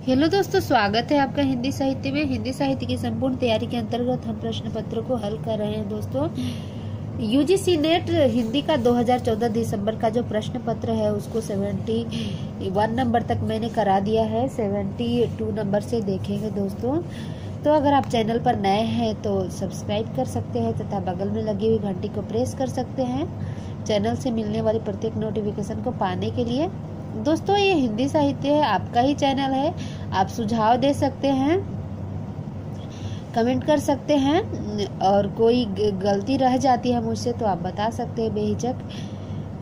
Hello दोस्तों, स्वागत है आपका हिंदी साहित्य में। हिंदी साहित्य की संपूर्ण तैयारी के अंतर्गत हम प्रश्न पत्रों को हल कर रहे हैं। दोस्तों, यूजीसी नेट हिंदी का 2014 दिसंबर का जो प्रश्न पत्र है उसको 71 नंबर तक मैंने करा दिया है। 72 नंबर से देखेंगे दोस्तों। तो अगर आप चैनल पर नए हैं तो सब्सक्राइब कर सकते हैं तथा बगल में लगी हुई घंटी को प्रेस कर सकते हैं चैनल से मिलने वाली प्रत्येक नोटिफिकेशन को पाने के लिए। दोस्तों, ये हिंदी साहित्य है, आपका ही चैनल है। आप सुझाव दे सकते हैं, कमेंट कर सकते हैं, और कोई गलती रह जाती है मुझसे तो आप बता सकते हैं बेहिचक।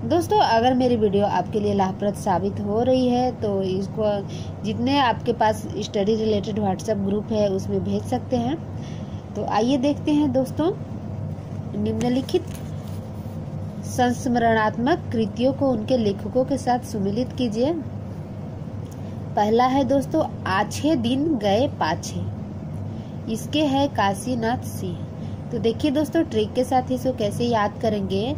दोस्तों, अगर मेरी वीडियो आपके लिए लाभप्रद साबित हो रही है तो इसको जितने आपके पास स्टडी रिलेटेड व्हाट्सएप ग्रुप है उसमें भेज सकते हैं। तो आइए देखते हैं दोस्तों, निम्नलिखित संस्मरणात्मक कृतियों को उनके लेखकों के साथ सुमिलित कीजिए। पहला है दोस्तों, आछे दिन गए पाछे। इसके है काशीनाथ सिंह। तो देखिए दोस्तों, ट्रिक के साथ इसको कैसे याद करेंगे।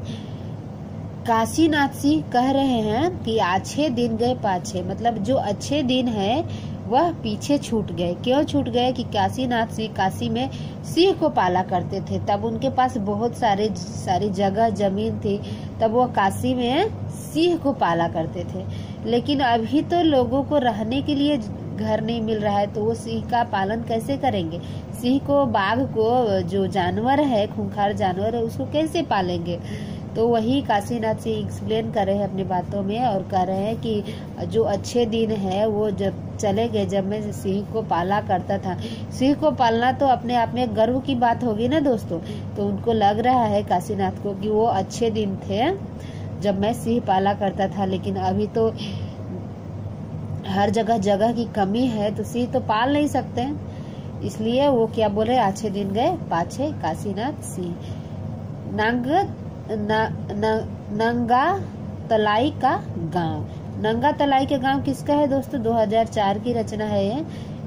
काशीनाथ सिंह कह रहे हैं कि आछे दिन गए पाछे, मतलब जो अच्छे दिन है वह पीछे छूट गए। क्यों छूट गए कि काशीनाथ सिंह काशी में सिंह को पाला करते थे। तब उनके पास बहुत सारी जगह जमीन थी, तब वो काशी में सिंह को पाला करते थे। लेकिन अभी तो लोगों को रहने के लिए घर नहीं मिल रहा है, तो वो सिंह का पालन कैसे करेंगे। सिंह को, बाघ को, जो जानवर है, खूंखार जानवर है, उसको कैसे पालेंगे। तो वही काशीनाथ सिंह एक्सप्लेन कर रहे हैं अपनी बातों में और कह रहे हैं कि जो अच्छे दिन है वो जब चले गए, जब मैं सिंह को पाला करता था। सिंह को पालना तो अपने आप में गर्व की बात होगी ना दोस्तों। तो उनको लग रहा है काशीनाथ को कि वो अच्छे दिन थे जब मैं सिंह पाला करता था, लेकिन अभी तो हर जगह जगह की कमी है तो सिंह तो पाल नहीं सकते। इसलिए वो क्या बोल रहे, अच्छे दिन गए पाछे काशीनाथ सिंह। नंगा तलाई का गांव। नंगा तलाई के गांव किसका है दोस्तों? 2004 की रचना है ये,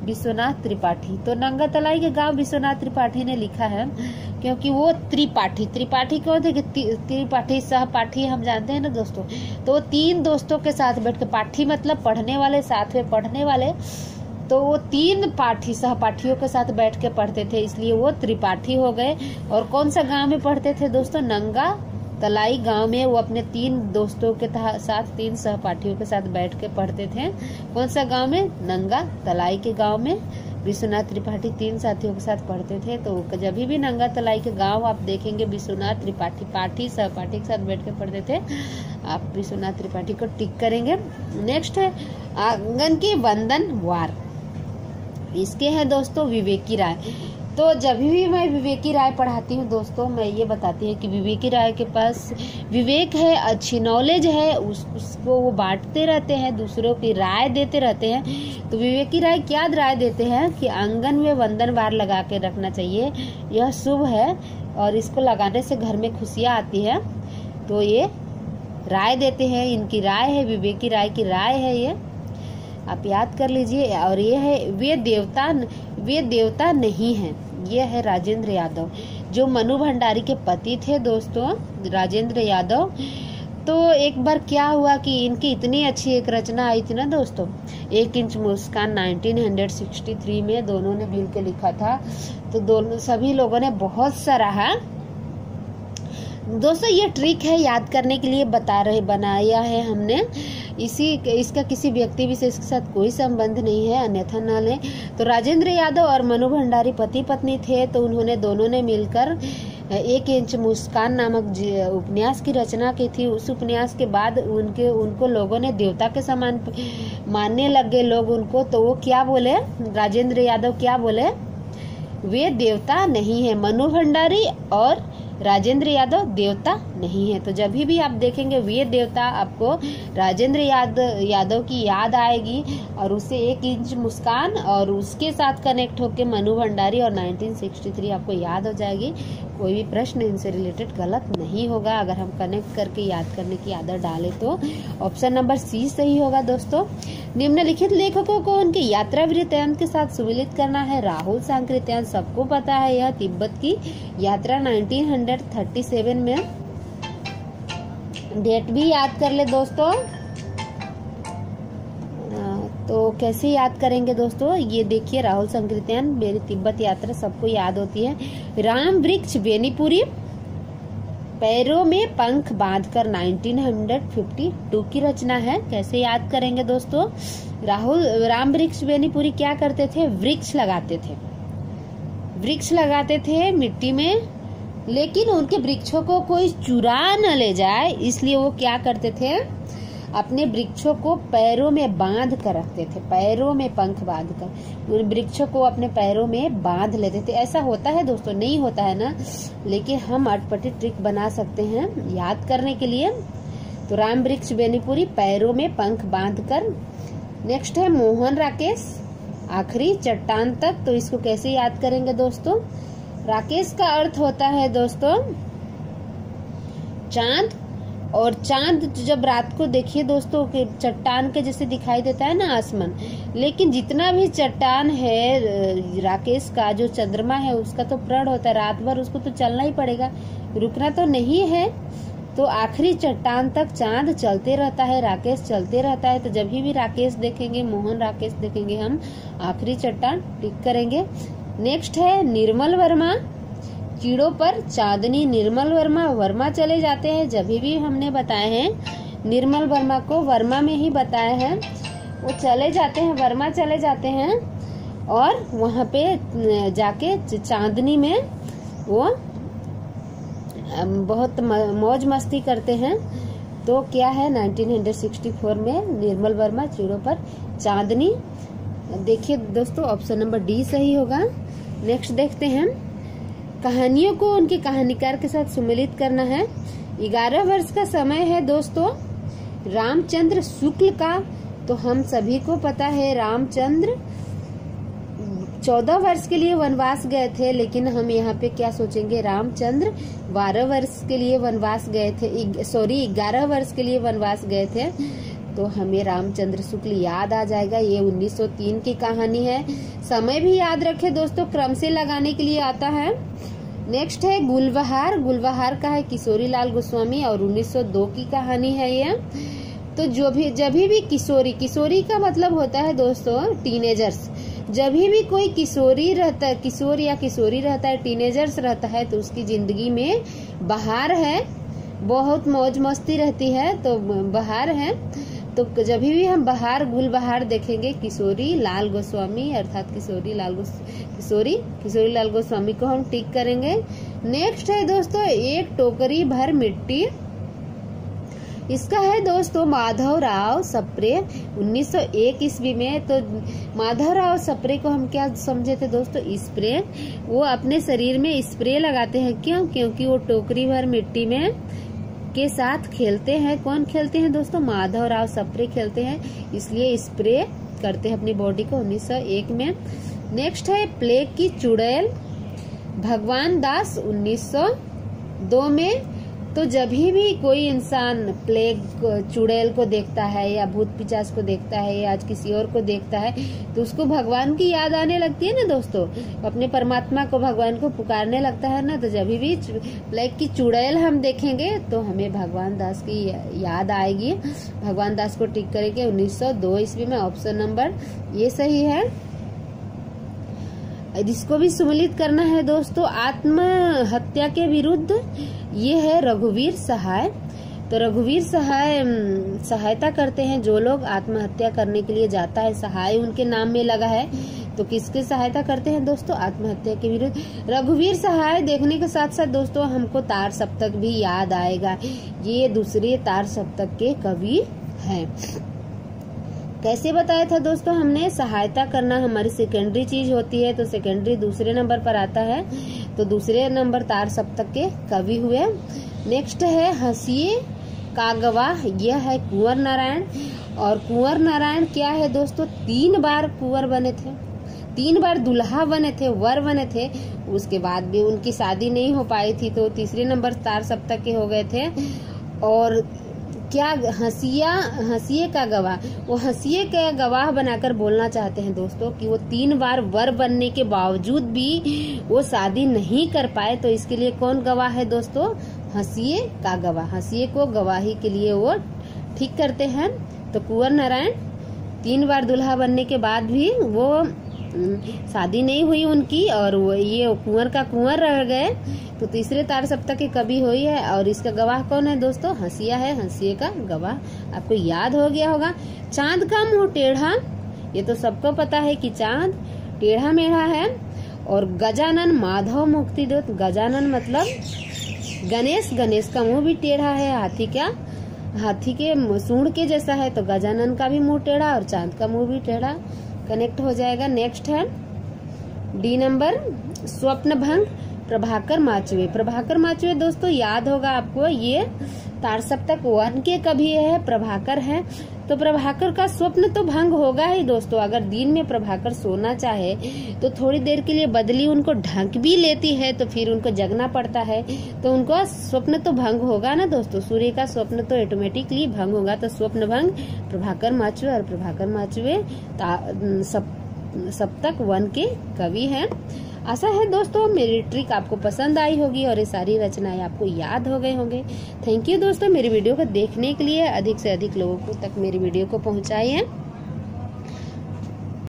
विश्वनाथ त्रिपाठी। तो नंगा तलाई के गांव विश्वनाथ त्रिपाठी ने लिखा है क्योंकि वो त्रिपाठी कौन थे? त्रिपाठी सहपाठी हम जानते हैं ना दोस्तों। तो 3 दोस्तों के साथ बैठ के, पाठी मतलब पढ़ने वाले, साथ में पढ़ने वाले, तो वो 3 सहपाठियों के साथ बैठ के पढ़ते थे, इसलिए वो त्रिपाठी हो गए। और कौन सा गांव में पढ़ते थे दोस्तों? नंगा तलाई गांव में वो अपने 3 दोस्तों के साथ, 3 सहपाठियों के साथ बैठ के पढ़ते थे। कौन सा गांव में? नंगा तलाई के गांव में विश्वनाथ त्रिपाठी 3 साथियों के साथ पढ़ते थे। तो जब भी नंगा तलाई के गांव आप देखेंगे विश्वनाथ त्रिपाठी पाठी सहपाठी के साथ बैठ के पढ़ते थे, आप विश्वनाथ त्रिपाठी को टिक करेंगे। नेक्स्ट है आंगन की वंदन वार। इसके है दोस्तों विवेकी राय। तो जब भी मैं विवेकी राय पढ़ाती हूँ दोस्तों, मैं ये बताती हूँ कि विवेकी राय के पास विवेक है, अच्छी नॉलेज है, उसको वो बांटते रहते हैं, दूसरों की राय देते रहते हैं। तो विवेकी राय क्या राय देते हैं कि आंगन में वंदन वार लगा के रखना चाहिए, यह शुभ है और इसको लगाने से घर में खुशियाँ आती है। तो ये राय देते हैं, इनकी राय है, विवेकी राय की राय है ये, आप याद कर लीजिए। और ये है वे देवता नहीं हैं। ये है राजेंद्र यादव, जो मनु भंडारी के पति थे दोस्तों, राजेंद्र यादव। तो एक बार क्या हुआ कि इनकी इतनी अच्छी एक रचना आई थी ना दोस्तों, 1 इंच मुस्कान 1963 में दोनों ने मिल के लिखा था। तो सभी लोगों ने बहुत सराहा दोस्तों। ये ट्रिक है याद करने के लिए बनाया है हमने। इसका किसी व्यक्ति विशेष के साथ कोई संबंध नहीं है, अन्यथा न लें। तो राजेंद्र यादव और मनु भंडारी पति पत्नी थे, तो उन्होंने दोनों ने मिलकर 1 इंच मुस्कान नामक उपन्यास की रचना की थी। उस उपन्यास के बाद उनको लोगों ने देवता के समान मानने लग गए लोग उनको। तो वो क्या बोले, राजेंद्र यादव क्या बोले, वे देवता नहीं है। मनु भंडारी और राजेंद्र यादव देवता नहीं है। तो जब भी आप देखेंगे वे देवता, आपको राजेंद्र यादव की याद आएगी और उससे 1 इंच मुस्कान और उसके साथ कनेक्ट होकर मनु भंडारी और 1963 आपको याद हो जाएगी। कोई भी प्रश्न इनसे रिलेटेड गलत नहीं होगा अगर हम कनेक्ट करके याद करने की आदत डालें तो। ऑप्शन नंबर सी सही होगा दोस्तों। निम्नलिखित लेखकों को उनके यात्रा वृत्तांत के साथ सुमिलित करना है। राहुल सांकृत्यायन सबको पता है, यह तिब्बत की यात्रा 1937 में। डेट भी याद कर ले दोस्तों, तो कैसे याद करेंगे दोस्तों, ये देखिए राहुल संकीर्तन, मेरी तिब्बत यात्रा सबको याद होती है। राम वृक्ष बेनीपुरी, पैरों में पंख बांधकर 1952 की रचना है। कैसे याद करेंगे दोस्तों, राम वृक्ष बेनीपुरी क्या करते थे, वृक्ष लगाते थे मिट्टी में, लेकिन उनके वृक्षों को कोई चुरा न ले जाए, इसलिए वो क्या करते थे, अपने वृक्षों को पैरों में बांध कर रखते थे, पैरों में पंख बांध कर उन वृक्षों को अपने पैरों में बांध लेते थे। ऐसा होता है दोस्तों, नहीं होता है ना, लेकिन हम अटपटी ट्रिक बना सकते हैं याद करने के लिए। तो राम वृक्ष बेनीपुरी, पैरों में पंख बांध कर। नेक्स्ट है मोहन राकेश, आखिरी चट्टान तक। तो इसको कैसे याद करेंगे दोस्तों, राकेश का अर्थ होता है दोस्तों चांद, और चांद जब रात को देखिए दोस्तों कि चट्टान के जैसे दिखाई देता है ना आसमान, लेकिन जितना भी चट्टान है राकेश का, जो चंद्रमा है उसका तो प्रण होता है, रात भर उसको तो चलना ही पड़ेगा, रुकना तो नहीं है। तो आखिरी चट्टान तक चांद चलते रहता है, राकेश चलते रहता है। तो जब भी राकेश देखेंगे, मोहन राकेश देखेंगे, हम आखिरी चट्टान टिक करेंगे। नेक्स्ट है निर्मल वर्मा, कीड़ों पर चांदनी, निर्मल वर्मा चले जाते हैं, जब भी हमने बताए हैं निर्मल वर्मा को, वर्मा में ही बताया है, वो चले जाते हैं, वर्मा चले जाते हैं और वहां पे जाके चांदनी में वो बहुत मौज मस्ती करते हैं। तो क्या है 1964 में निर्मल वर्मा, कीड़ों पर चांदनी। देखिए दोस्तों ऑप्शन नंबर डी सही होगा। नेक्स्ट देखते हैं, कहानियों को उनके कहानीकार के साथ सुमेलित करना है। 11 वर्ष का समय है दोस्तों रामचंद्र शुक्ल का। तो हम सभी को पता है रामचंद्र 14 वर्ष के लिए वनवास गए थे, लेकिन हम यहाँ पे क्या सोचेंगे, रामचंद्र 12 वर्ष के लिए वनवास गए थे, 11 वर्ष के लिए वनवास गए थे। तो हमें रामचंद्र शुक्ल याद आ जाएगा। ये 1903 की कहानी है। समय भी याद रखे दोस्तों, क्रम से लगाने के लिए आता है। नेक्स्ट है गुलबहार, गुलबहार का है किशोरी लाल गोस्वामी और 1902 की कहानी है ये। तो जब भी किशोरी का मतलब होता है दोस्तों टीनेजर्स। जब भी कोई किशोरी रहता है, किशोर या किशोरी रहता है, टीनेजर्स रहता है, तो उसकी जिंदगी में बहार है, बहुत मौज मस्ती रहती है, तो बहार है। तो जब भी हम बहार गुलबहार देखेंगे, किशोरी लाल गोस्वामी अर्थात किशोरी लाल गोस्वामी को हम टिक करेंगे। नेक्स्ट है दोस्तों एक टोकरी भर मिट्टी, इसका है दोस्तों माधवराव सप्रे 1901 ईस्वी में। तो माधवराव सप्रे को हम क्या समझे थे दोस्तों, स्प्रे। वो अपने शरीर में स्प्रे लगाते हैं, क्यों, क्योंकि वो टोकरी भर मिट्टी में के साथ खेलते हैं। कौन खेलते हैं दोस्तों, माधवराव सप्रे खेलते हैं, इसलिए स्प्रे करते हैं अपनी बॉडी को 1901 में। नेक्स्ट है प्लेग की चुड़ैल, भगवान दास 1902 में। तो जब भी कोई इंसान प्लेग चुड़ैल को देखता है या भूत पिशाच को देखता है या आज किसी और को देखता है, तो उसको भगवान की याद आने लगती है ना दोस्तों, अपने परमात्मा को, भगवान को पुकारने लगता है ना। तो जब भी प्लेग की चुड़ैल हम देखेंगे तो हमें भगवान दास की याद आएगी। भगवान दास को टिक करेंगे 1902 ईस्वी में, ऑप्शन नंबर ये सही है। इसको भी सुमेलित करना है दोस्तों आत्महत्या के विरुद्ध, ये है रघुवीर सहाय। तो रघुवीर सहाय सहायता करते हैं, जो लोग आत्महत्या करने के लिए जाता है, सहाय उनके नाम में लगा है। तो किसके सहायता करते हैं दोस्तों, आत्महत्या के विरुद्ध रघुवीर सहाय। देखने के साथ साथ दोस्तों हमको तार सप्तक भी याद आएगा, ये दूसरे तार सप्तक के कवि हैं। कैसे बताया था दोस्तों हमने, सहायता करना हमारी सेकेंडरी चीज होती है, तो सेकेंडरी दूसरे नंबर पर आता है। तो दूसरे नंबर तार सप्तक के कवि हुए। नेक्स्ट है हंसिए का गवाह, यह है कुंवर नारायण। और कुंवर नारायण क्या है दोस्तों, 3 बार कुंवर बने थे, 3 बार दुल्हा बने थे, वर बने थे, उसके बाद भी उनकी शादी नहीं हो पाई थी, तो तीसरे नंबर तार सप्तक के हो गए थे। और क्या हंसिए का गवाह, वो हंसिए का गवाह बनाकर बोलना चाहते हैं दोस्तों कि वो 3 बार वर बनने के बावजूद भी वो शादी नहीं कर पाए। तो इसके लिए कौन गवाह है दोस्तों, हंसिए का गवाह। हंसिए को गवाही के लिए वो ठीक करते हैं। तो कुंवर नारायण 3 बार दूल्हा बनने के बाद भी वो शादी नहीं हुई उनकी और वो ये कुंवर का कुंवर रह गए। तो तीसरे तार सप्तक की कवि हुई है और इसका गवाह कौन है दोस्तों? हंसिया है, हंसिये का गवाह आपको याद हो गया होगा। चांद का मुंह टेढ़ा, ये तो सबको पता है कि चांद टेढ़ा मेढ़ा है। और गजानन माधव मुक्ति दो, गजानन मतलब गणेश, गणेश का मुंह भी टेढ़ा है, हाथी के सूंड के जैसा है, तो गजानन का भी मुंह टेढ़ा और चांद का मुंह भी टेढ़ा, कनेक्ट हो जाएगा। नेक्स्ट है डी नंबर, स्वप्न भंग, प्रभाकर माचवे। प्रभाकर माचवे दोस्तों याद होगा आपको, ये तार सप्तक 1 के कवि है, प्रभाकर है। तो प्रभाकर का स्वप्न तो भंग होगा ही दोस्तों। अगर दिन में प्रभाकर सोना चाहे तो थोड़ी देर के लिए बदली उनको ढक भी लेती है, तो फिर उनको जगना पड़ता है, तो उनको स्वप्न तो भंग होगा ना दोस्तों। सूर्य का स्वप्न तो ऑटोमेटिकली भंग होगा। तो स्वप्न भंग प्रभाकर माचवे, और प्रभाकर माचवे सप्तक 1 के कवि हैं। आशा है दोस्तों मेरी ट्रिक आपको पसंद आई होगी और ये सारी रचनाएं आपको याद हो गए होंगे। थैंक यू दोस्तों मेरी वीडियो को देखने के लिए। अधिक से अधिक लोगों को तक मेरी वीडियो को पहुंचाइए।